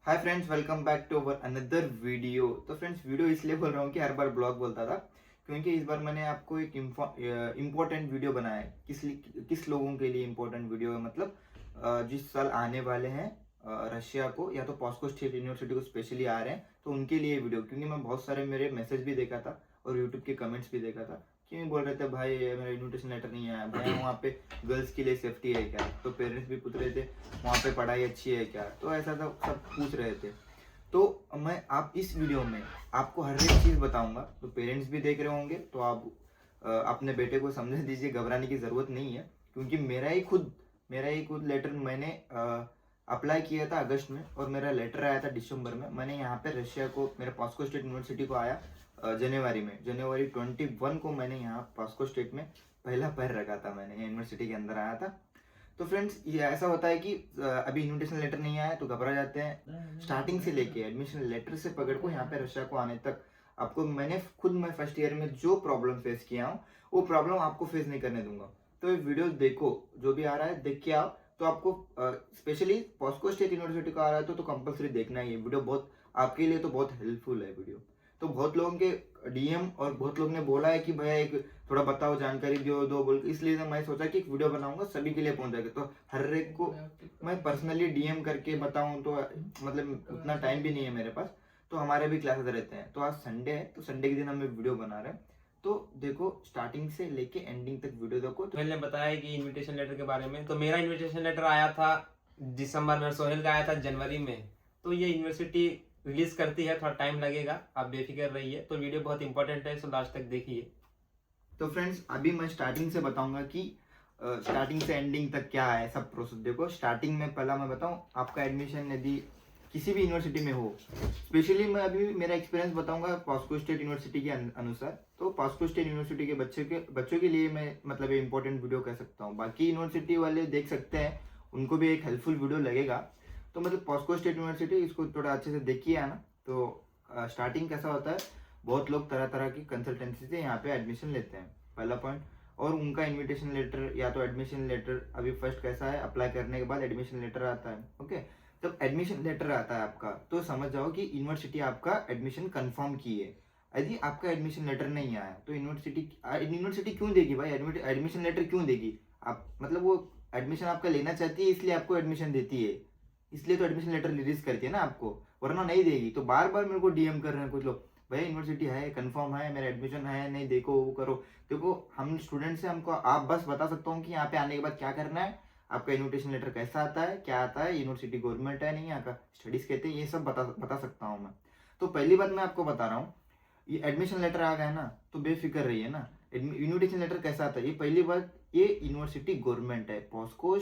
Hi friends, welcome back to our another video. तो friends, video इसलिए बोल रहा हूँ कि हर बार ब्लॉग बोलता था, क्योंकि इस बार मैंने आपको एक इम्पोर्टेंट वीडियो बनाया है। किस लोगों के लिए इम्पोर्टेंट वीडियो है, मतलब जिस साल आने वाले हैं रशिया को, या तो पॉस्को स्टेट यूनिवर्सिटी को स्पेशली आ रहे हैं, तो उनके लिए वीडियो। क्योंकि मैं बहुत सारे मेरे मैसेज भी देखा था और यूट्यूब के कमेंट्स भी देखा था कि बोल रहे थे भाई मेरा इन्विटेशन लेटर नहीं आया, भाई वहाँ पे गर्ल्स के लिए सेफ्टी है क्या। तो पेरेंट्स भी पूछ रहे थे वहाँ पे पढ़ाई अच्छी है क्या, तो ऐसा सब पूछ रहे थे। तो मैं आप इस वीडियो में आपको हर एक चीज़ बताऊंगा। तो पेरेंट्स भी देख रहे होंगे, तो आप अपने बेटे को समझा दीजिए, घबराने की ज़रूरत नहीं है। क्योंकि मेरा ही खुद लेटर मैंने अप्लाई किया था अगस्त में, और मेरा लेटर आया था दिसंबर में। मैंने यहाँ पे रशिया को, मेरे पॉस्को स्टेट यूनिवर्सिटी को आया जनवरी 21 को मैंने यहाँ पॉस्को स्टेट में पहला पैर रखा था। मैंने यूनिवर्सिटी के अंदर आया था। तो फ्रेंड्स, ये ऐसा होता है कि अभी इन्विटेशन लेटर नहीं आया तो घबरा जाते हैं। स्टार्टिंग से लेके एडमिशन लेटर से पकड़ को यहाँ पे रशिया को आने तक आपको मैं फर्स्ट ईयर में जो प्रॉब्लम फेस किया हूँ, वो प्रॉब्लम आपको फेस नहीं करने दूंगा। तो ये वीडियो देखो, जो भी आ रहा है देख के आओ। तो आपको स्पेशली पॉस्को स्टेट यूनिवर्सिटी का आ रहा है तो कंपलसरी देखना ही है वीडियो। बहुत आपके लिए तो बहुत हेल्पफुल है वीडियो। तो बहुत लोगों के डीएम और बहुत लोग ने बोला है कि भैया एक थोड़ा बताओ, जानकारी दो दो बोल के, इसलिए तो मैं सोचा कि एक वीडियो बनाऊंगा, सभी के लिए पहुंच जाएगा। तो हर एक को मैं पर्सनली डीएम करके बताऊं तो मतलब उतना टाइम भी नहीं है मेरे पास। तो हमारे भी क्लासेस रहते हैं। तो आज संडे है, तो संडे के दिन हम एक वीडियो बना रहे हैं। तो देखो, स्टार्टिंग से लेके एंडिंग तक वीडियो देखो। तो मैंने बताया कि इनविटेशन लेटर के बारे में। तो मेरा इनविटेशन लेटर आया था दिसंबर में, सोहेल का आया था जनवरी में। तो ये यूनिवर्सिटी रिलीज करती है, थोड़ा टाइम लगेगा, आप बेफिक्र रहिए। तो वीडियो बहुत इंपॉर्टेंट है, सो लास्ट तक देखिए। तो फ्रेंड्स, अभी मैं स्टार्टिंग से बताऊंगा कि स्टार्टिंग से एंडिंग तक क्या है सब प्रोसेस। देखो, स्टार्टिंग में पहला मैं बताऊं, आपका एडमिशन यदि किसी भी यूनिवर्सिटी में हो, स्पेशली मैं अभी मेरा एक्सपीरियंस बताऊंगा पॉस्को स्टेट यूनिवर्सिटी के अनुसार। तो पॉस्को स्टेट यूनिवर्सिटी के बच्चों के लिए मैं मतलब ये इंपॉर्टेंट वीडियो कह सकता हूँ। बाकी यूनिवर्सिटी वाले देख सकते हैं, उनको भी एक हेल्पफुल वीडियो लगेगा। तो मतलब पॉस्को स्टेट यूनिवर्सिटी, इसको थोड़ा अच्छे से देखिए आना। तो स्टार्टिंग कैसा होता है, बहुत लोग तरह तरह की कंसल्टेंसी से यहाँ पे एडमिशन लेते हैं, पहला पॉइंट। और उनका इनविटेशन लेटर या तो एडमिशन लेटर, अभी फर्स्ट कैसा है, अप्लाई करने के बाद एडमिशन लेटर आता है। ओके, जब एडमिशन लेटर आता है आपका, तो समझ जाओ कि यूनिवर्सिटी आपका एडमिशन कंफर्म की है। यदि आपका एडमिशन लेटर नहीं आया तो यूनिवर्सिटी क्यों देगी भाई, एडमिशन लेटर क्यों देगी। आप मतलब वो एडमिशन आपका लेना चाहती है, इसलिए आपको एडमिशन देती है, इसलिए तो एडमिशन लेटर रिलीज करती है ना आपको, वरना नहीं देगी। तो बार बार मेरे को डीएम कर रहे हैं कुछ लोग, भाई यूनिवर्सिटी है, कंफर्म है, मेरा एडमिशन है, नहीं देखो वो करो। देखो, हम स्टूडेंट से, हमको आप बस बता सकता हूँ कि यहाँ पे आने के बाद क्या करना है, आपका इन्विटेशन लेटर कैसा आता है, क्या आता है, यूनिवर्सिटी गवर्नमेंट है नहीं, यहाँ का स्टडीज कहते हैं, ये सब बता सकता हूँ मैं। तो पहली बात मैं आपको बता रहा हूँ, ये एडमिशन लेटर आ गया ना, तो बेफिक्र रहिए ना। इन्विटेशन लेटर कैसा आता है, ये पहली बात, ये यूनिवर्सिटी गवर्नमेंट है, स्को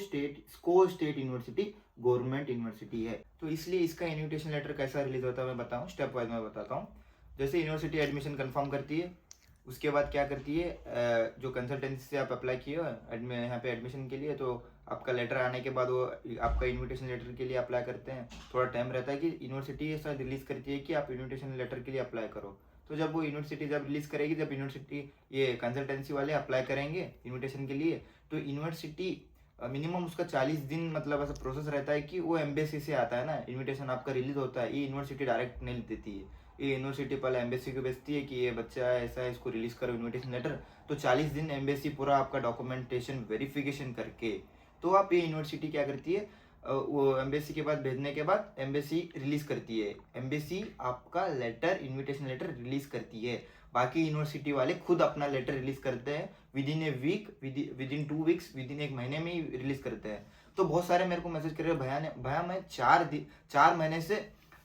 स्टेट यूनिवर्सिटी गवर्नमेंट यूनिवर्सिटी है। तो इसलिए इसका इन्विटेशन लेटर कैसा रिलीज होता है मैं बताऊँ, स्टेप वाइज मैं बताता हूँ। जैसे यूनिवर्सिटी एडमिशन कंफर्म करती है, उसके बाद क्या करती है, जो कंसल्टेंसी से आप अप्लाई किए हो यहाँ पे एडमिशन के लिए, तो आपका लेटर आने के बाद वो आपका इनविटेशन लेटर के लिए अप्लाई करते हैं। थोड़ा टाइम रहता है कि यूनिवर्सिटी ऐसा रिलीज करती है कि आप इनविटेशन लेटर के लिए अप्लाई करो। तो जब वो यूनिवर्सिटी जब रिलीज करेगी, जब यूनिवर्सिटी ये कंसल्टेंसी वाले अप्लाई करेंगे इनविटेशन के लिए, तो यूनिवर्सिटी मिनिमम उसका 40 दिन मतलब ऐसा प्रोसेस रहता है कि वो एम्बेसी से आता है ना, इनविटेशन आपका रिलीज होता है। ये यूनिवर्सिटी डायरेक्ट नहीं देती है, ये यूनिवर्सिटी पहले एम्बेसी को भेजती है कि ये बच्चा है ऐसा है, इसको रिलीज करो इनविटेशन लेटर। तो 40 दिन एम्बेसी पूरा आपका डॉक्यूमेंटेशन वेरिफिकेशन करके, तो आप ये यूनिवर्सिटी क्या करती है, वो एम्बेसी के बाद भेजने के बाद एम्बेसी रिलीज करती है। एम्बेसी आपका लेटर, इनविटेशन लेटर रिलीज करती है। बाकी यूनिवर्सिटी वाले खुद अपना लेटर रिलीज करते हैं within a week, within 2 weeks, within एक महीने में ही रिलीज करते हैं। तो बहुत सारे मेरे को मैसेज कर रहे हैं, भैया मैं 4 महीने से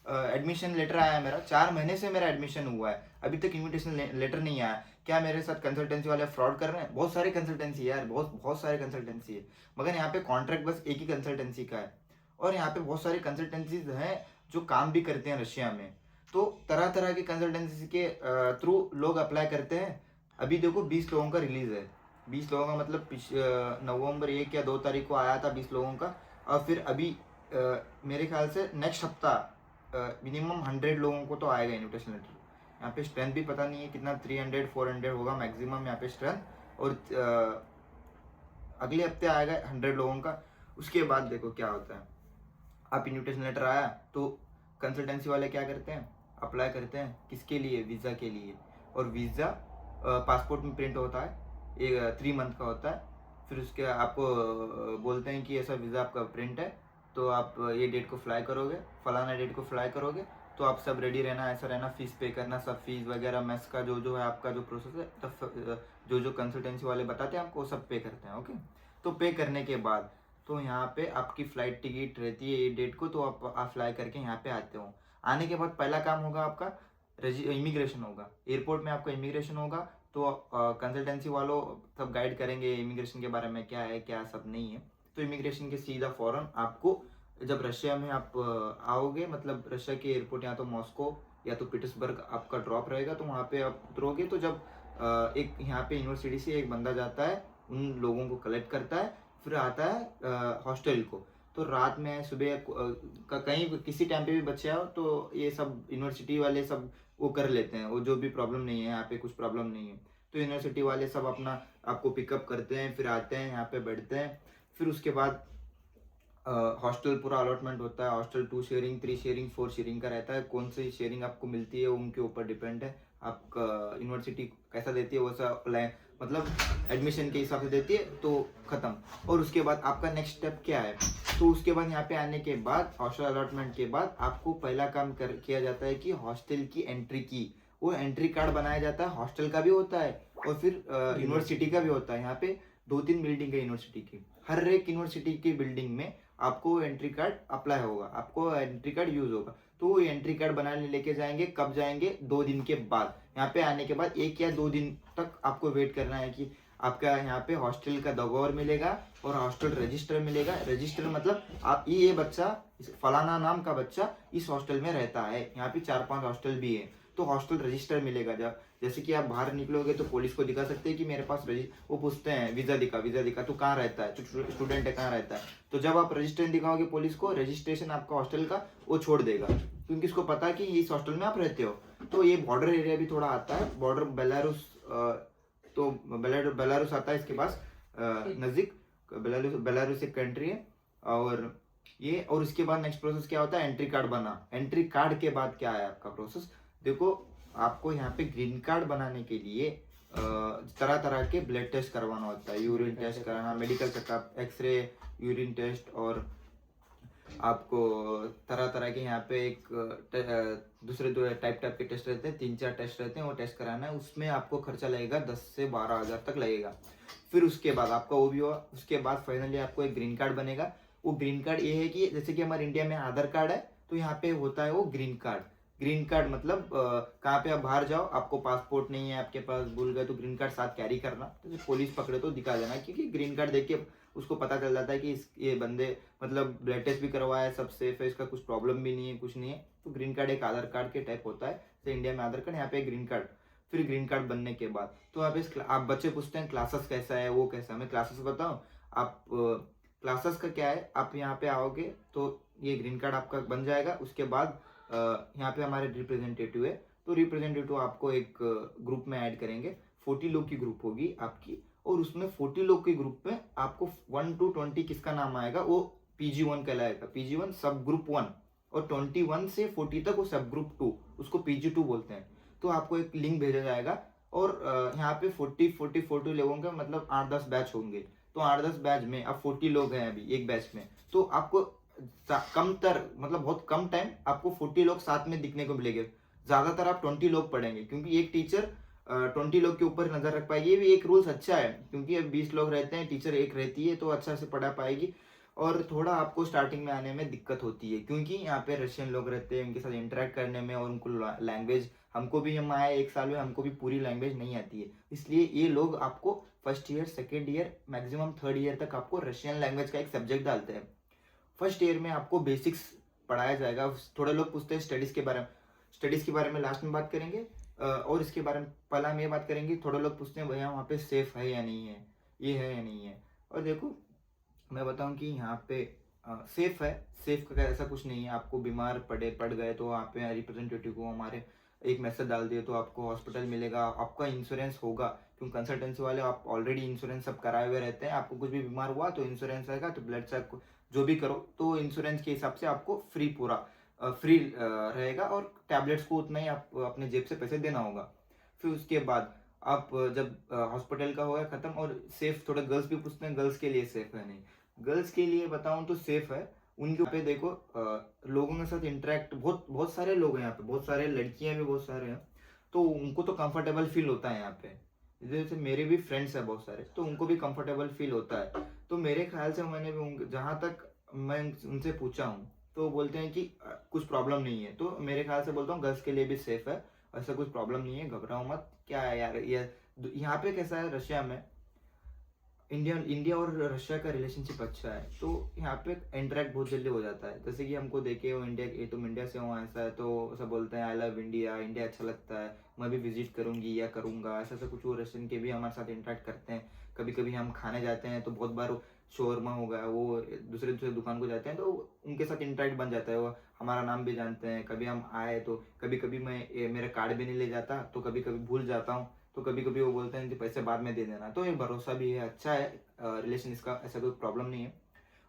एडमिशन लेटर आया है मेरा, 4 महीने से मेरा एडमिशन हुआ है, अभी तक इन्विटेशन लेटर नहीं आया, क्या मेरे साथ कंसल्टेंसी वाले फ्रॉड कर रहे हैं। बहुत सारे कंसल्टेंसी यार, बहुत सारे कंसल्टेंसी है, मगर यहाँ पे कॉन्ट्रैक्ट बस एक ही कंसल्टेंसी का है। और यहाँ पे बहुत सारी कंसल्टेंसीज हैं जो काम भी करते हैं रशिया में। तो तरह तरह के कंसल्टेंसी के थ्रू लोग अप्लाई करते हैं। अभी देखो 20 लोगों का रिलीज है, 20 लोगों का मतलब नवंबर 1 या 2 तारीख को आया था 20 लोगों का। और फिर अभी मेरे ख्याल से नेक्स्ट हफ्ता मिनिमम 100 लोगों को तो आएगा इन्विटेशन लेटर। यहाँ पे स्ट्रेंथ भी पता नहीं है कितना, 300-400 होगा मैक्सिमम यहाँ पे स्ट्रेंथ। और अगले हफ्ते आएगा 100 लोगों का। उसके बाद देखो क्या होता है, आप इन्विटेशन लेटर आया तो कंसल्टेंसी वाले क्या करते हैं, अप्लाई करते हैं किसके लिए, वीज़ा के लिए। और वीज़ा पासपोर्ट में प्रिंट होता है, एक 3 मंथ का होता है। फिर उसके आपको बोलते हैं कि ऐसा वीज़ा आपका प्रिंट है, तो आप ये डेट को फ्लाई करोगे, फलाना डेट को फ्लाई करोगे, तो आप सब रेडी रहना, ऐसा रहना, फीस पे करना, सब फीस वगैरह मेस का जो है आपका जो प्रोसेस है, तब जो कंसल्टेंसी वाले बताते हैं आपको वो सब पे करते हैं। ओके, तो पे करने के बाद तो यहाँ पे आपकी फ़्लाइट टिकट रहती है ये डेट को, तो आप फ्लाई करके यहाँ पे आते हो। आने के बाद पहला काम होगा आपका इमिग्रेशन होगा, एयरपोर्ट में आपका इमिग्रेशन होगा। तो कंसल्टेंसी वालों सब गाइड करेंगे इमिग्रेशन के बारे में, क्या है क्या सब नहीं है। तो इमिग्रेशन के सीधा फ़ौरन आपको जब रशिया में आप आओगे, मतलब रशिया के एयरपोर्ट या तो मॉस्को या तो पीटर्सबर्ग आपका ड्रॉप रहेगा, तो वहाँ पे आप उतरोगे। तो जब एक यहाँ पे यूनिवर्सिटी से एक बंदा जाता है, उन लोगों को कलेक्ट करता है, फिर आता है हॉस्टल को। तो रात में सुबह कहीं किसी टाइम पे भी बच्चे आओ तो ये सब यूनिवर्सिटी वाले सब वो कर लेते हैं, वो जो भी प्रॉब्लम नहीं है, यहाँ पे कुछ प्रॉब्लम नहीं है। तो यूनिवर्सिटी वाले सब अपना आपको पिकअप करते हैं, फिर आते हैं यहाँ पे बैठते हैं। फिर उसके बाद हॉस्टल पूरा अलॉटमेंट होता है, हॉस्टल 2 शेयरिंग 3 शेयरिंग 4 शेयरिंग का रहता है। कौन सी शेयरिंग आपको मिलती है उनके ऊपर डिपेंड है, आपका यूनिवर्सिटी कैसा देती है वैसा मतलब एडमिशन के हिसाब से देती है, तो ख़त्म। और उसके बाद आपका नेक्स्ट स्टेप क्या है, तो उसके बाद यहाँ पे आने के बाद हॉस्टल अलॉटमेंट के बाद आपको पहला काम किया जाता है कि हॉस्टल की एंट्री की, वो एंट्री कार्ड बनाया जाता है। हॉस्टल का भी होता है और फिर यूनिवर्सिटी का भी होता है। यहाँ पे 2-3 बिल्डिंग है यूनिवर्सिटी की, हर एक यूनिवर्सिटी की बिल्डिंग में आपको एंट्री कार्ड अप्लाई होगा, आपको एंट्री कार्ड यूज होगा। तो वो एंट्री कार्ड बनाने लेके जाएंगे, कब जाएंगे, 2 दिन के बाद। यहाँ पे आने के बाद 1 या 2 दिन तक आपको वेट करना है कि आपका यहाँ पे हॉस्टल का दगोर मिलेगा और हॉस्टल रजिस्टर मिलेगा। रजिस्टर मतलब आप ये बच्चा, फलाना नाम का बच्चा इस हॉस्टल में रहता है। यहाँ पे 4-5 हॉस्टल भी है, तो हॉस्टल रजिस्टर मिलेगा। जब जैसे कि आप बाहर निकलोगे तो पुलिस को दिखा सकते हैं कि मेरे पास वो पूछते हैं वीज़ा दिखा, तो कहाँ रहता है, स्टूडेंट है कहाँ रहता है। तो जब आप रजिस्ट्रेशन दिखाओगे पुलिस को, रजिस्ट्रेशन आपका हॉस्टल का वो छोड़ देगा, क्योंकि इसको पता है कि इस हॉस्टल में आप रहते हो। तो ये बॉर्डर एरिया भी थोड़ा आता है, बॉर्डर बेलारूस, तो बेलारूस आता है इसके पास नज़दीक। बेलारूस एक कंट्री है। और ये, और इसके बाद नेक्स्ट प्रोसेस क्या होता है, एंट्री कार्ड बना। एंट्री कार्ड के बाद क्या है आपका प्रोसेस, देखो आपको यहाँ पे ग्रीन कार्ड बनाने के लिए तरह तरह के ब्लड टेस्ट करवाना होता है, यूरिन टेस्ट कराना, medical checkup, X-ray, urine test, और आपको तरह तरह के यहाँ पे एक दूसरे टाइप के टेस्ट रहते हैं, 3-4 टेस्ट रहते हैं, वो टेस्ट कराना है। उसमें आपको खर्चा लगेगा 10 से 12 हज़ार तक लगेगा। फिर उसके बाद आपका वो भी हुआ, उसके बाद फाइनली आपको एक ग्रीन कार्ड बनेगा। वो ग्रीन कार्ड ये है कि जैसे कि हमारे इंडिया में आधार कार्ड है, तो यहाँ पे होता है वो ग्रीन कार्ड। ग्रीन कार्ड मतलब कहाँ पे आप बाहर जाओ, आपको पासपोर्ट नहीं है आपके पास, भूल गए, तो ग्रीन कार्ड साथ कैरी करना। तो पुलिस पकड़े तो दिखा देना, क्योंकि ग्रीन कार्ड देख के उसको पता चल जाता है कि ये बंदे मतलब ब्लड टेस्ट भी करवाया है, सब सेफ है, इसका कुछ प्रॉब्लम भी नहीं है, कुछ नहीं है। तो ग्रीन कार्ड एक आधार कार्ड के टाइप होता है, जैसे इंडिया में आधार कार्ड, यहाँ पे ग्रीन कार्ड। फिर ग्रीन कार्ड बनने के बाद तो आप बच्चे पूछते हैं क्लासेस कैसा है, वो कैसा है। मैं क्लासेस बताऊँ, आप क्लासेस का क्या है, आप यहाँ पे आओगे तो ये ग्रीन कार्ड आपका बन जाएगा। उसके बाद यहाँ पे हमारे रिप्रेजेंटेटिव है, तो रिप्रेजेंटेटिव आपको एक ग्रुप में ऐड करेंगे। 40 लोग की ग्रुप होगी आपकी, और उसमें 40 लोग के ग्रुप में आपको 1 to 20 किसका नाम आएगा, वो PG1 कहलाएगा। PG1 सब ग्रुप 1, और 21 से 40 तक वो सब ग्रुप 2, उसको PG2 बोलते हैं। तो आपको एक लिंक भेजा जाएगा, और यहाँ पे 40 लोगों का मतलब 8-10 बैच होंगे। तो 8-10 बैच में अब 40 लोग हैं अभी एक बैच में, तो आपको मतलब बहुत कम टाइम आपको 40 लोग साथ में दिखने को मिलेंगे। ज़्यादातर आप 20 लोग पढ़ेंगे, क्योंकि एक टीचर 20 लोग के ऊपर नज़र रख पाएगी। ये भी एक रूल्स अच्छा है, क्योंकि अब 20 लोग रहते हैं, टीचर एक रहती है, तो अच्छा से पढ़ा पाएगी। और थोड़ा आपको स्टार्टिंग में आने में दिक्कत होती है, क्योंकि यहाँ पे रशियन लोग रहते हैं, उनके साथ इंटरेक्ट करने में, और उनको लैंग्वेज, हमको भी, हम आए 1 साल में, हमको भी पूरी लैंग्वेज नहीं आती है। इसलिए ये लोग आपको first year, second year, maximum 3rd year तक आपको रशियन लैंग्वेज का एक सब्जेक्ट डालते हैं। फर्स्ट ईयर में आपको बेसिक्स पढ़ाया जाएगा। थोड़े लोग पूछते हैं स्टडीज़ के बारे में लास्ट में बात करेंगे, और इसके बारे में पहला हम ये बात करेंगे। थोड़े लोग पूछते हैं भैया वहाँ पे सेफ़ है या नहीं है, ये है या नहीं है। और देखो मैं बताऊँ कि यहाँ पे सेफ़ है, सेफ़ का ऐसा कुछ नहीं है। आपको बीमार पड़ गए तो वहाँ पे रिप्रेजेंटेटिव को हमारे एक मैसेज डाल दिए तो आपको हॉस्पिटल मिलेगा, आपका इंश्योरेंस होगा, क्योंकि कंसल्टेंसी वाले आप ऑलरेडी इंश्योरेंस सब कराए हुए रहते हैं। आपको कुछ भी बीमार हुआ तो इंश्योरेंस रहेगा, तो ब्लड चेक जो भी करो तो इंश्योरेंस के हिसाब से आपको फ्री पूरा फ्री रहेगा और टैबलेट्स को उतना ही आप अपने जेब से पैसे देना होगा। फिर उसके बाद आप जब हॉस्पिटल का होगा ख़त्म और सेफ़, थोड़ा गर्ल्स भी पूछते हैं गर्ल्स के लिए सेफ़ है नहीं। गर्ल्स के लिए बताऊँ तो सेफ़ है। उनके पे देखो लोगों के साथ इंटरेक्ट बहुत बहुत सारे लोग हैं यहाँ पे, बहुत सारे लड़कियाँ भी बहुत सारे हैं, तो उनको तो कंफर्टेबल फील होता है यहाँ पे। जैसे मेरे भी फ्रेंड्स हैं बहुत सारे, तो उनको भी कंफर्टेबल फील होता है। तो मेरे ख्याल से मैंने भी जहाँ तक मैं उनसे पूछा हूँ तो वो बोलते हैं कि कुछ प्रॉब्लम नहीं है। तो मेरे ख्याल से बोलता हूँ गर्ल्स के लिए भी सेफ है, ऐसा कुछ प्रॉब्लम नहीं है, घबराओ मत। क्या है यार ये यहाँ पे कैसा है, रशिया में इंडिया इंडिया और रशिया का रिलेशनशिप अच्छा है, तो यहाँ पे इंटरेक्ट बहुत जल्दी हो जाता है। जैसे कि हमको देखे हो इंडिया, ये तुम इंडिया से हो ऐसा है, तो सब बोलते हैं आई लव इंडिया, इंडिया अच्छा लगता है, मैं भी विजिट करूंगी या करूंगा, ऐसा ऐसा कुछ। वो रशियन के भी हमारे साथ इंटरेक्ट करते हैं। कभी कभी हम खाने जाते हैं तो बहुत बार शोरमा होगा, वो दूसरे दूसरे दुकान को जाते हैं तो उनके साथ इंटरेक्ट बन जाता है, वो हमारा नाम भी जानते हैं। कभी हम आए तो कभी कभी मैं मेरा कार्ड भी नहीं ले जाता, तो कभी कभी भूल जाता हूँ, तो कभी कभी वो बोलते हैं कि पैसे बाद में दे देना। तो ये भरोसा भी है, अच्छा है रिलेशन, इसका ऐसा कोई प्रॉब्लम नहीं है।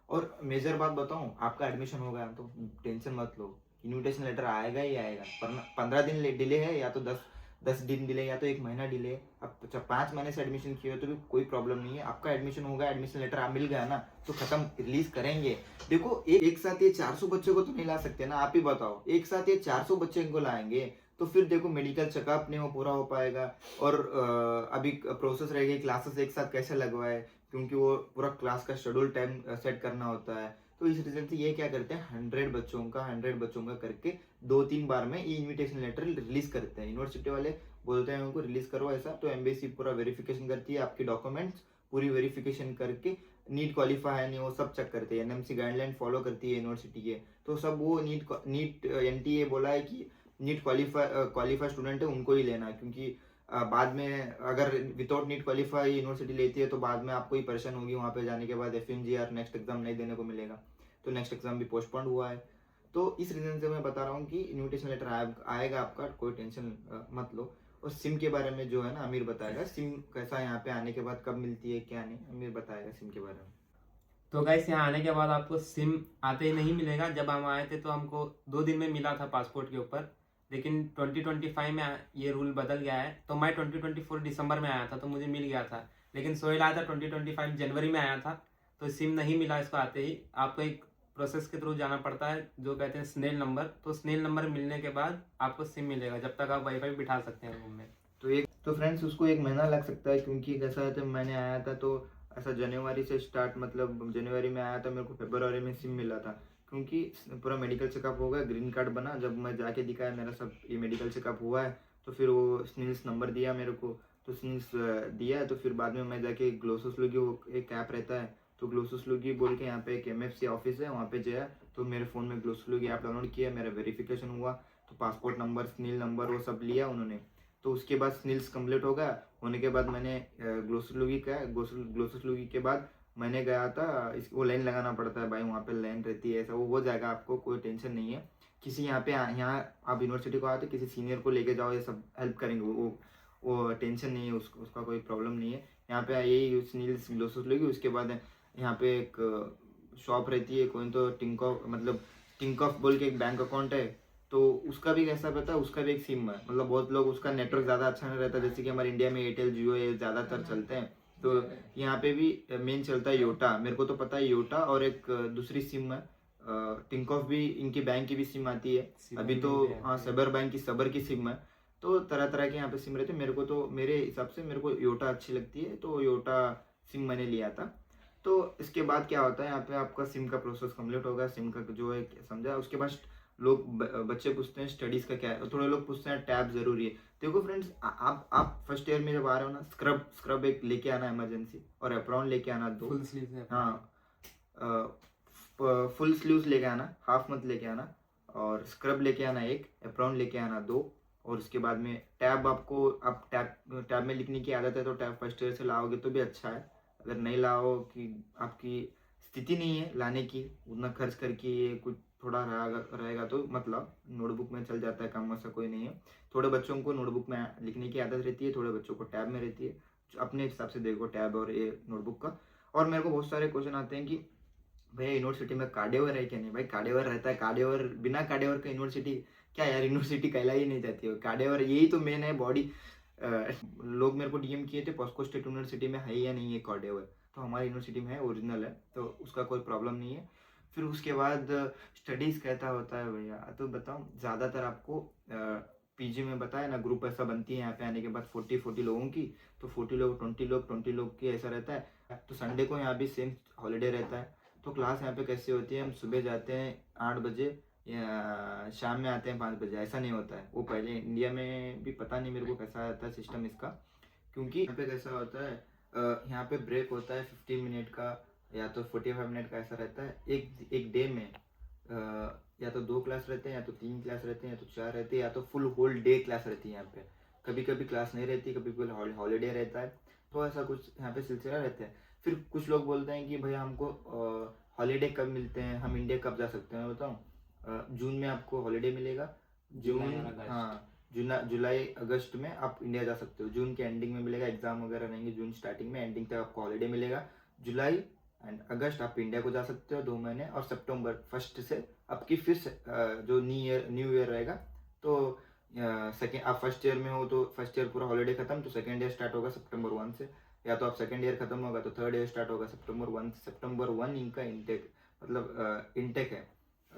और मेजर बात बताऊं, आपका एडमिशन हो गया तो टेंशन मत लो, इनविटेशन लेटर आएगा ही आएगा। 15 दिन डिले है या तो 10 दिन डिले या तो 1 महीना डिले। अब 5 महीने से एडमिशन किए हो तो भी कोई प्रॉब्लम नहीं है, आपका एडमिशन होगा, एडमिशन लेटर आप मिल गया ना तो खत्म, रिलीज करेंगे। देखो एक साथ ये 400 बच्चे को तो नहीं ला सकते ना, आप ही बताओ, एक साथ ये 400 बच्चे को लाएंगे तो फिर देखो मेडिकल चेकअप नहीं हो पूरा हो पाएगा। और अभी प्रोसेस रहेगी क्लासेस एक साथ कैसे लगवाए, क्योंकि वो पूरा क्लास का शेड्यूल टाइम सेट करना होता है। तो इस रीजन से ये क्या करते हैं, 100 बच्चों का करके 2-3 बार में ये इनविटेशन लेटर रिलीज करते हैं। यूनिवर्सिटी वाले बोलते हैं उनको रिलीज करो ऐसा, तो एम्बेसी पूरा वेरिफिकेशन करती है, आपके डॉक्यूमेंट्स पूरी वेरिफिकेशन करके नीट क्वालिफाई है नहीं वो सब चेक करते हैं। एनएमसी गाइडलाइन फॉलो करती है यूनिवर्सिटी के, तो सब वो नीट एनटीए बोला है कि नीट क्वालिफाई स्टूडेंट है उनको ही लेना है, क्योंकि बाद में अगर विदाउट नीट क्वालिफाई यूनिवर्सिटी लेती है तो बाद में आपको ही परेशान होगी, वहाँ पे जाने के बाद एफएमजीआर नेक्स्ट एग्जाम नहीं देने को मिलेगा, तो नेक्स्ट एग्जाम भी पोस्टपोन हुआ है। तो इस रीजन से मैं बता रहा हूँ कि इनविटेशन लेटर आएगा आपका, कोई टेंशन मत लो। और सिम के बारे में जो है ना अमीर बताएगा, सिम कैसा यहाँ पे आने के बाद कब मिलती है क्या नहीं, अमीर बताएगा सिम के बारे में। तो गाइस यहाँ आने के बाद आपको सिम आते ही नहीं मिलेगा। जब हम आए थे तो हमको 2 दिन में मिला था पासपोर्ट के ऊपर, लेकिन 2025 में ये रूल बदल गया है। तो मैं 2024 दिसंबर में आया था तो मुझे मिल गया था, लेकिन सोहेल आया था 2025 जनवरी में आया था, तो सिम नहीं मिला इसको आते ही। आपको एक प्रोसेस के थ्रू जाना पड़ता है जो कहते हैं स्नेल नंबर, तो स्नेल नंबर मिलने के बाद आपको सिम मिलेगा, जब तक आप वाईफाई बिठा सकते हैं रूम में। तो फ्रेंड्स उसको 1 महीना लग सकता है, क्योंकि कैसा है, जब मैंने आया था तो ऐसा जनवरी से स्टार्ट, मतलब जनवरी में आया था, मेरे को फरवरी में सिम मिला था, क्योंकि पूरा मेडिकल चेकअप हो गया, ग्रीन कार्ड बना। जब मैं जाके दिखाया मेरा सब ये मेडिकल चेकअप हुआ है, तो फिर वो स्निल्स नंबर दिया मेरे को, तो स्निल्स दिया, तो फिर बाद में मैं जाके ग्लोसस लुगी, वो एक ऐप रहता है, तो ग्लोसस लुगी बोल के यहाँ पे एक MFC ऑफिस है, वहाँ पे गया तो मेरे फ़ोन में ग्लोसस लुगी ऐप डाउनलोड किया, मेरा वेरिफिकेशन हुआ, तो पासपोर्ट नंबर, स्निल नंबर वो सब लिया उन्होंने। तो उसके बाद स्निल्स कंप्लीट हो गया, होने के बाद मैंने ग्लोसोलॉजी का ग्लोसोलॉजी के बाद मैंने गया था, वो लाइन लगाना पड़ता है भाई, वहाँ पे लाइन रहती है, ऐसा वो हो जाएगा आपको, कोई टेंशन नहीं है। किसी यहाँ आप यूनिवर्सिटी को आए तो किसी सीनियर को लेके जाओ, ये सब हेल्प करेंगे, वो टेंशन नहीं है, उसका कोई प्रॉब्लम नहीं है। यहाँ पे यही स्निल्स ग्लोसोलॉजी, उसके बाद यहाँ पे एक शॉप रहती है, कोई तो टिंकॉफ बोल के एक बैंक अकाउंट है, तो उसका भी कैसा रहता है, उसका भी एक सिम है, मतलब बहुत लोग, उसका नेटवर्क ज़्यादा अच्छा नहीं रहता, जैसे कि हमारे इंडिया में एयरटेल जियो ये ज़्यादातर चलते हैं, तो यहाँ पे भी मेन चलता है योटा, मेरे को तो पता है योटा, और एक दूसरी सिम है टिंकॉफ भी, इनकी बैंक की भी सिम आती है अभी तो, हाँ सबर बैंक की, सबर की सिम है। तो तरह तरह के यहाँ पे सिम रहते हैं, मेरे को तो मेरे हिसाब से मेरे को योटा अच्छी लगती है, तो योटा सिम मैंने लिया था। तो इसके बाद क्या होता है, यहाँ पे आपका सिम का प्रोसेस कंप्लीट होगा, सिम का जो है समझा, उसके बाद लोग बच्चे पूछते हैं स्टडीज का क्या है, थोड़े लोग पूछते हैं टैब जरूरी है। देखो फ्रेंड्स, आप फर्स्ट ईयर में जब आ रहे हो ना, स्क्रब एक लेके आना इमरजेंसी, और एप्रॉन लेके आना 2, फुल स्लीव है, हाँ फुल स्लीव्स लेके आना, हाफ मत लेके आना, और स्क्रब लेके आना 1, एप्रॉन लेके आना 2, और उसके बाद में टैब, आपको आप टैब में लिखने की आदत है तो टैब फर्स्ट ईयर से लाओगे तो भी अच्छा है। अगर नहीं लाओ, कि आपकी स्थिति नहीं है लाने की, उतना खर्च करके ये कुछ थोड़ा रहेगा तो मतलब नोटबुक में चल जाता है, काम ऐसा कोई नहीं है। थोड़े बच्चों को नोटबुक में लिखने की आदत रहती है, थोड़े बच्चों को टैब में रहती है, अपने हिसाब से देखो टैब और ये नोटबुक का। और मेरे को बहुत सारे क्वेश्चन आते हैं कि भैया यूनिवर्सिटी में कार्डियोवर है क्या? नहीं भाई, कार्डियोवर रहता है। कार्डियोवर, बिना कार्डियोवर का यूनिवर्सिटी क्या यार, यूनिवर्सिटी कहला ही नहीं जाती है। कार्डियोवर यही तो मेन है बॉडी। लोग मेरे को डीएम किए थे पॉस्को स्टेट यूनिवर्सिटी में है या नहीं है कार्डियोवर, तो हमारी यूनिवर्सिटी में है, ओरिजिनल है, तो उसका कोई प्रॉब्लम नहीं है। फिर उसके बाद स्टडीज़ कैसा होता है भैया, तो बताऊँ, ज़्यादातर आपको पीजी में बताया ना, ग्रुप ऐसा बनती है यहाँ पे आने के बाद 40 लोगों की, तो 40 लोग 20 लोग की ऐसा रहता है। तो संडे को यहाँ भी सेम हॉलीडे रहता है। तो क्लास यहाँ पे कैसे होती है, हम सुबह जाते हैं 8 बजे या शाम में आते हैं 5 बजे, ऐसा नहीं होता है। वो पहले इंडिया में भी पता नहीं मेरे को कैसा रहता है सिस्टम इसका, क्योंकि यहाँ पे कैसा होता है, यहाँ पे ब्रेक होता है 15 मिनट का या तो 45 मिनट का, ऐसा रहता है। एक डे में या तो 2 क्लास रहते हैं, या तो 3 क्लास रहते हैं, या तो 4 रहते हैं, या तो फुल होल डे क्लास रहती है यहाँ पे। कभी कभी क्लास नहीं रहती, कभी कभी हॉलीडे रहता है, तो ऐसा कुछ यहाँ पे सिलसिला रहता है। फिर कुछ लोग बोलते हैं कि भैया हमको हॉलीडे कब मिलते हैं, हम इंडिया कब जा सकते हैं। मैं बताऊँ, जून में आपको हॉलीडे मिलेगा। हाँ, जुलाई अगस्त में आप इंडिया जा सकते हो। जून के एंडिंग में मिलेगा, एग्जाम वगैरह रहेंगे जून स्टार्टिंग में, एंडिंग तक आपको हॉलीडे मिलेगा। जुलाई एंड अगस्त आप इंडिया को जा सकते हो 2 महीने, और सितंबर 1 से आपकी फिर जो न्यू ईयर रहेगा, तो सेकेंड, आप फर्स्ट ईयर में हो तो फर्स्ट ईयर पूरा हॉलीडे खत्म, तो सेकेंड ईयर स्टार्ट होगा सितंबर 1 से, या तो आप सेकेंड ईयर खत्म होगा तो थर्ड ईयर स्टार्ट होगा सितंबर 1 इनका इनटेक, मतलब इनटेक है,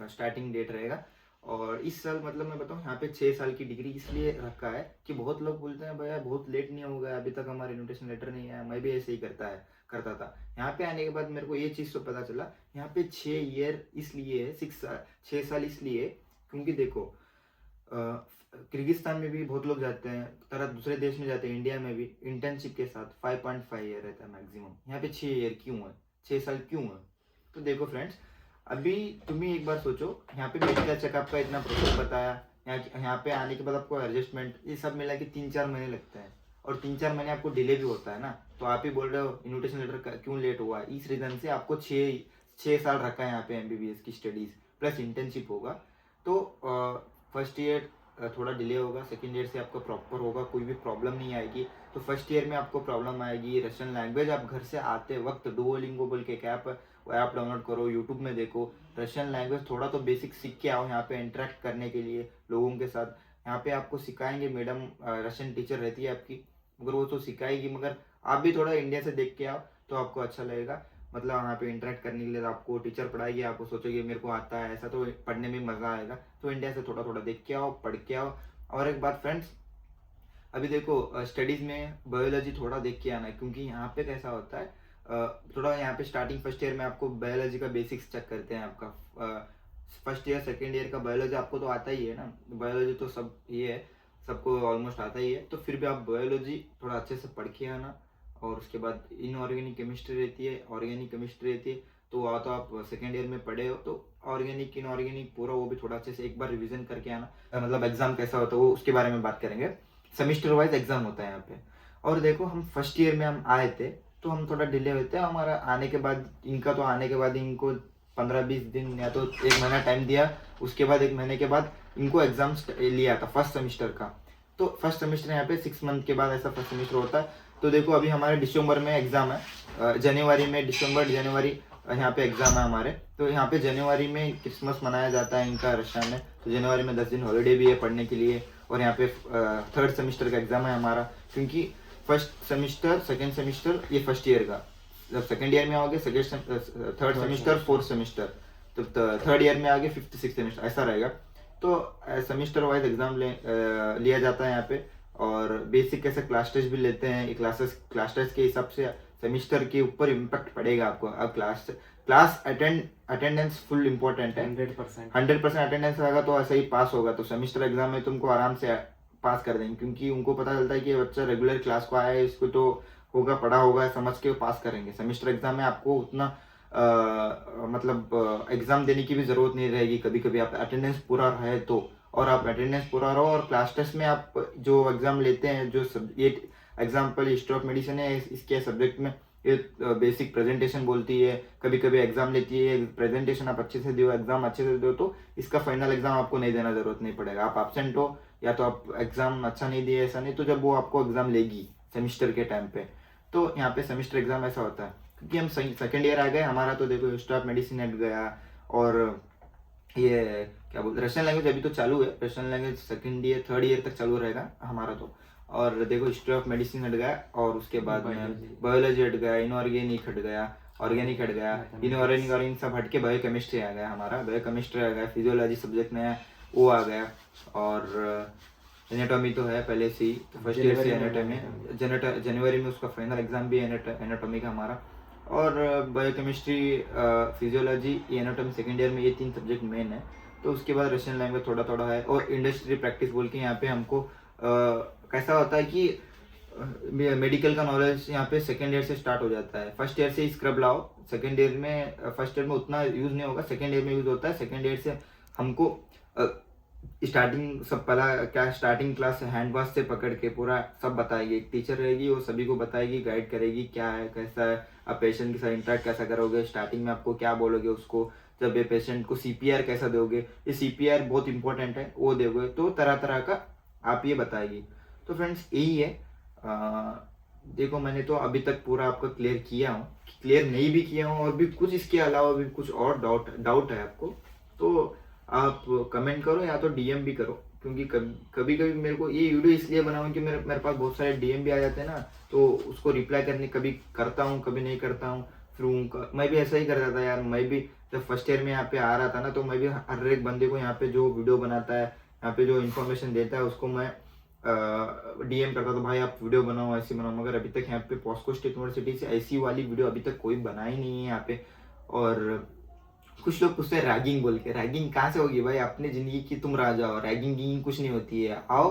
स्टार्टिंग डेट रहेगा। और इस साल मतलब मैं बताऊँ, यहाँ पे 6 साल की डिग्री इसलिए रखा है कि बहुत लोग बोलते हैं भैया बहुत लेट नहीं होगा, अभी तक हमारा इन्विटेशन लेटर नहीं आया। मैं भी ऐसे ही करता था। यहाँ पे आने के बाद मेरे को ये चीज़ तो पता चला, यहाँ पे 6 ईयर इसलिए है, 6 साल इसलिए, क्योंकि देखो किर्गिस्तान में भी बहुत लोग जाते हैं, तरह दूसरे देश में जाते हैं, इंडिया में भी इंटर्नशिप के साथ 5.5 ईयर रहता है मैक्सिमम। यहाँ पे 6 ईयर क्यों है, 6 साल क्यों है? तो देखो फ्रेंड्स, अभी तुम ही एक बार सोचो, यहाँ पे मेडिकल चेकअप का इतना प्रोसेस बताया, यहाँ पे आने के बाद आपको एडजस्टमेंट, ये सब मिला के 3-4 महीने लगते हैं, और 3-4 महीने आपको डिले भी होता है ना। तो आप ही बोल रहे हो इन्विटेशन लेटर क्यों लेट हुआ, इस रीज़न से आपको 6 साल रखा है यहाँ पे एमबीबीएस की स्टडीज़ प्लस इंटर्नशिप होगा। तो फर्स्ट ईयर थोड़ा डिले होगा, सेकेंड ईयर से आपका प्रॉपर होगा, कोई भी प्रॉब्लम नहीं आएगी। तो फर्स्ट ईयर में आपको प्रॉब्लम आएगी रशियन लैंग्वेज, आप घर से आते वक्त डुओलिंगो बोल के एक ऐप डाउनलोड करो, यूट्यूब में देखो, रशियन लैंग्वेज थोड़ा तो बेसिक सीख के आओ यहाँ पे इंटरेक्ट करने के लिए लोगों के साथ। यहाँ पे आपको सिखाएंगे, मैडम रशियन टीचर रहती है आपकी, मगर वो तो सिखाएगी, मगर आप भी थोड़ा इंडिया से देख के आओ तो आपको अच्छा लगेगा। मतलब वहाँ पे इंटरेक्ट करने के लिए आपको टीचर पढ़ाएगी, आपको सोचोगे मेरे को आता है, ऐसा तो पढ़ने में मज़ा आएगा। तो इंडिया से थोड़ा थोड़ा देख के आओ, पढ़ के आओ। और एक बात फ्रेंड्स, अभी देखो स्टडीज़ में बायोलॉजी थोड़ा देख के आना है, क्योंकि यहाँ पे कैसा होता है, थोड़ा यहाँ पे स्टार्टिंग फर्स्ट ईयर में आपको बायोलॉजी का बेसिक्स चेक करते हैं आपका। फर्स्ट ईयर सेकेंड ईयर का बायोलॉजी आपको तो आता ही है ना, बायोलॉजी तो सब ये है, सबको ऑलमोस्ट आता ही है। तो फिर भी आप बायोलॉजी थोड़ा अच्छे से पढ़ के आना। और उसके बाद इनऑर्गेनिक केमिस्ट्री रहती है, ऑर्गेनिक केमिस्ट्री रहती है, तो तो आप सेकेंड ईयर में पढ़े हो, तो ऑर्गेनिक इनऑर्गेनिक पूरा वो भी थोड़ा अच्छे से एक बार रिवीजन करके आना। मतलब एग्जाम कैसा होता है वो उसके बारे में बात करेंगे। सेमिस्टर वाइज एग्जाम होता है यहाँ पे। और देखो हम फर्स्ट ईयर में हम आए थे, तो हम थोड़ा डिले होते हैं हमारा आने के बाद, इनका तो आने के बाद इनको 15-20 दिन या तो 1 महीना टाइम दिया, उसके बाद 1 महीने के बाद इनको एग्जाम लिया था फर्स्ट सेमिस्टर का। तो फर्स्ट सेमिस्टर यहाँ पे 6 मंथ के बाद ऐसा फर्स्ट सेमिस्टर होता है। तो देखो अभी हमारे दिसंबर में एग्जाम है, जनवरी में, जनवरी यहाँ पे एग्जाम है हमारे। तो यहाँ पे जनवरी में क्रिसमस मनाया जाता है इनका रशिया में, तो जनवरी में 10 दिन हॉलीडे भी है पढ़ने के लिए। और यहाँ पे थर्ड सेमिस्टर का एग्जाम है हमारा, क्योंकि फर्स्ट सेमिस्टर सेकेंड सेमिस्टर ये फर्स्ट ईयर का, जब सेकेंड ईयर में आओगे थर्ड सेमिस्टर फोर्थ सेमिस्टर, तो थर्ड ईयर में आगे फिफ्थ सिक्स सेमिस्टर, ऐसा रहेगा। तो सेमिस्टर वाइज एग्जाम लिया जाता है यहाँ पे। और बेसिक कैसे क्लास टेस्ट भी लेते हैं, क्लास टेस्ट के हिसाब से सेमिस्टर के ऊपर इम्पैक्ट पड़ेगा आपको। अब क्लास अटेंडेंस फुल इम्पोर्टेंट है, 100% अटेंडेंस रहेगा तो ऐसा ही पास होगा। तो सेमिस्टर एग्जाम में तुमको आराम से पास कर देंगे, क्योंकि उनको पता चलता है कि बच्चा रेगुलर क्लास को आया है, इसको तो होगा, पढ़ा होगा, समझ के पास करेंगे। सेमिस्टर एग्जाम में आपको उतना मतलब एग्जाम देने की भी जरूरत नहीं रहेगी। कभी कभी आप अटेंडेंस पूरा रहे तो, और आप अटेंडेंस पूरा रहो, और क्लास टेस्ट में आप जो एग्जाम लेते हैं, जो ये एग्जाम्पल हिस्ट्री ऑफ मेडिसिन है, इसके सब्जेक्ट में ये बेसिक प्रेजेंटेशन बोलती है, कभी कभी एग्जाम लेती है, प्रेजेंटेशन आप अच्छे से दो, एग्जाम अच्छे से दो, तो इसका फाइनल एग्जाम आपको नहीं देना जरूरत नहीं पड़ेगा। आप एब्सेंट हो या तो आप एग्जाम अच्छा नहीं दिए, ऐसा नहीं, तो जब वो आपको एग्जाम लेगी सेमिस्टर के टाइम पे, तो यहाँ पे सेमिस्टर एग्जाम ऐसा होता है। क्योंकि हम सेकेंड ईयर आ गए हमारा, तो देखो हिस्ट्री ऑफ मेडिसिन हट गया, और ये क्या बोलते रशियन लैंग्वेज अभी तो चालू है, Russian language second year third year तक चालू रहेगा हमारा तो। और देखो हिस्ट्री ऑफ मेडिसिन हट गया, और उसके बाद में बायोलॉजी हट गया, इनऑर्गेनिक हट गया, ऑर्गेनिक हट गया, इनऑर्गेनिक और इन सब हट के बायो केमिस्ट्री आ गया हमारा, बायो केमिस्ट्री आ गया, फिजियोलॉजी सब्जेक्ट नया वो आ गया, और एनाटॉमी तो है पहले से ही, फर्स्ट ईयर से एनाटॉमी, जनवरी में उसका फाइनल एग्जाम भी है एनाटॉमी का हमारा, और biochemistry, physiology, anatomy second year में, ये 3 सब्जेक्ट मेन है। तो उसके बाद रशियन लैंग्वेज थोड़ा थोड़ा है, और इंडस्ट्री प्रैक्टिस बोल के यहाँ पे हमको कैसा होता है कि मेडिकल का नॉलेज यहाँ पे सेकेंड ईयर से स्टार्ट हो जाता है। फर्स्ट ईयर से ही स्क्रब लाओ, सेकेंड ईयर में, फर्स्ट ईयर में उतना यूज़ नहीं होगा, सेकेंड ईयर में यूज़ होता है। सेकेंड ईयर से हमको स्टार्टिंग सब पहला क्या, स्टार्टिंग क्लास हैंड वॉश से पकड़ के पूरा सब बताएगी, एक टीचर रहेगी, वो सभी को बताएगी, गाइड करेगी क्या है कैसा है, आप पेशेंट के साथ इंटरेक्ट कैसा करोगे, स्टार्टिंग में आपको क्या बोलोगे उसको, जब ये पेशेंट को CPR कैसा दोगे, ये CPR बहुत इंपॉर्टेंट है, वो दोगे, तो तरह तरह का आप ये बताएगी। तो फ्रेंड्स यही है, देखो मैंने तो अभी तक पूरा आपका क्लियर किया हूँ, क्लियर नहीं भी किया हूँ, और भी कुछ इसके अलावा भी कुछ और डाउट है आपको तो आप कमेंट करो या तो DM भी करो, क्योंकि कभी कभी मेरे को ये वीडियो इसलिए बनाऊँ कि मेरे पास बहुत सारे DM भी आ जाते हैं ना, तो उसको रिप्लाई करने कभी करता हूँ कभी नहीं करता हूँ। फिर मैं भी ऐसा ही करता था यार, मैं भी जब फर्स्ट ईयर में यहाँ पे आ रहा था ना, तो मैं भी हर एक बंदे को यहाँ पे जो वीडियो बनाता है, यहाँ पे जो इन्फॉर्मेशन देता है, उसको मैं DM करता था, भाई आप वीडियो बनाओ, ऐसी बनाओ, मगर अभी तक यहाँ पे पॉस्को स्टेट यूनिवर्सिटी से ऐसी वाली वीडियो अभी तक कोई बनाई नहीं है यहाँ पे। और कुछ लोग पूछते हैं रैगिंग बोल के, रैगिंग कहाँ से होगी भाई, अपनी ज़िंदगी की तुम राजा हो, रैगिंग कुछ नहीं होती है। आओ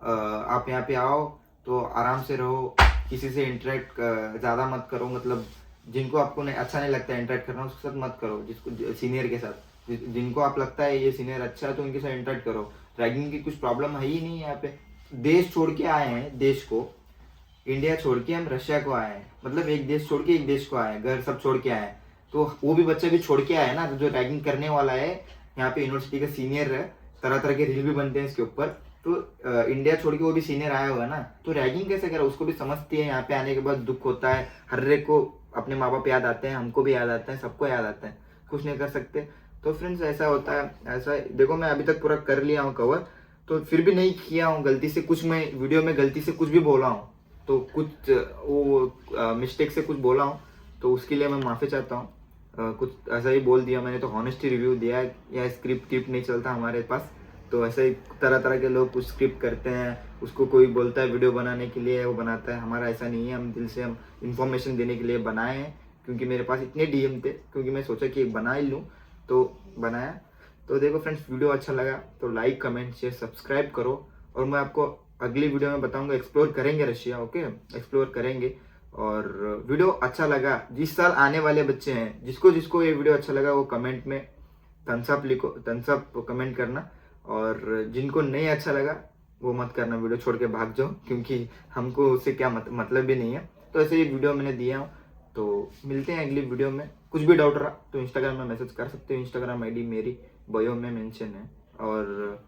आप यहाँ पे आओ तो आराम से रहो, किसी से इंटरेक्ट ज़्यादा मत करो, मतलब जिनको आपको अच्छा नहीं लगता है इंटरेक्ट करना, उसके साथ मत करो, जिसको सीनियर के साथ, जिनको आप लगता है ये सीनियर अच्छा है तो उनके साथ इंटरेक्ट करो। रैगिंग की कुछ प्रॉब्लम है ही नहीं यहाँ पे। देश छोड़ के आए हैं, देश को, इंडिया छोड़ के हम रशिया को आए हैं, मतलब एक देश छोड़ के एक देश को आए हैं, घर सब छोड़ के आए हैं, तो वो भी बच्चा भी छोड़ के आया है ना, जो रैगिंग करने वाला है यहाँ पे यूनिवर्सिटी का सीनियर है, तरह तरह के रील भी बनते हैं इसके ऊपर, तो इंडिया छोड़ के वो भी सीनियर आया हुआ है ना, तो रैगिंग कैसे करा, उसको भी समझती है। यहाँ पे आने के बाद दुख होता है, हर एक को अपने माँ बाप याद आते हैं, हमको भी याद आते हैं, सबको याद आते हैं, कुछ नहीं कर सकते। तो फ्रेंड्स ऐसा होता है, ऐसा देखो मैं अभी तक पूरा कर लिया हूँ कवर, तो फिर भी नहीं किया हूँ गलती से कुछ, मैं वीडियो में गलती से कुछ भी बोला हूँ, तो कुछ वो मिस्टेक से कुछ बोला हूँ, तो उसके लिए मैं माफ़ी चाहता हूँ। कुछ ऐसा ही बोल दिया मैंने, तो हॉनेस्टी रिव्यू दिया है, या स्क्रिप्ट नहीं चलता हमारे पास, तो ऐसे ही तरह तरह के लोग कुछ स्क्रिप्ट करते हैं, उसको कोई बोलता है वीडियो बनाने के लिए वो बनाता है, हमारा ऐसा नहीं है, हम दिल से हम इंफॉर्मेशन देने के लिए बनाए हैं, क्योंकि मेरे पास इतने DM थे, क्योंकि मैं सोचा कि बना ही लूँ तो बनाया। तो देखो फ्रेंड्स, वीडियो अच्छा लगा तो लाइक कमेंट शेयर सब्सक्राइब करो, और मैं आपको अगली वीडियो में बताऊंगा, एक्सप्लोर करेंगे रशिया, ओके, एक्सप्लोर करेंगे। और वीडियो अच्छा लगा, जिस साल आने वाले बच्चे हैं, जिसको ये वीडियो अच्छा लगा वो कमेंट में थम्स अप लिखो, थम्स अप कमेंट करना, और जिनको नहीं अच्छा लगा वो मत करना, वीडियो छोड़ के भाग जाओ, क्योंकि हमको उससे क्या मतलब भी नहीं है। तो ऐसे ही वीडियो मैंने दिया हूँ, तो मिलते हैं अगली वीडियो में। कुछ भी डाउट रहा तो इंस्टाग्राम में मैसेज कर सकते हो, इंस्टाग्राम ID मेरी बायो में मेंशन है। और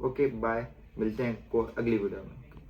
ओके बाय, मिलते हैं अगली वीडियो में।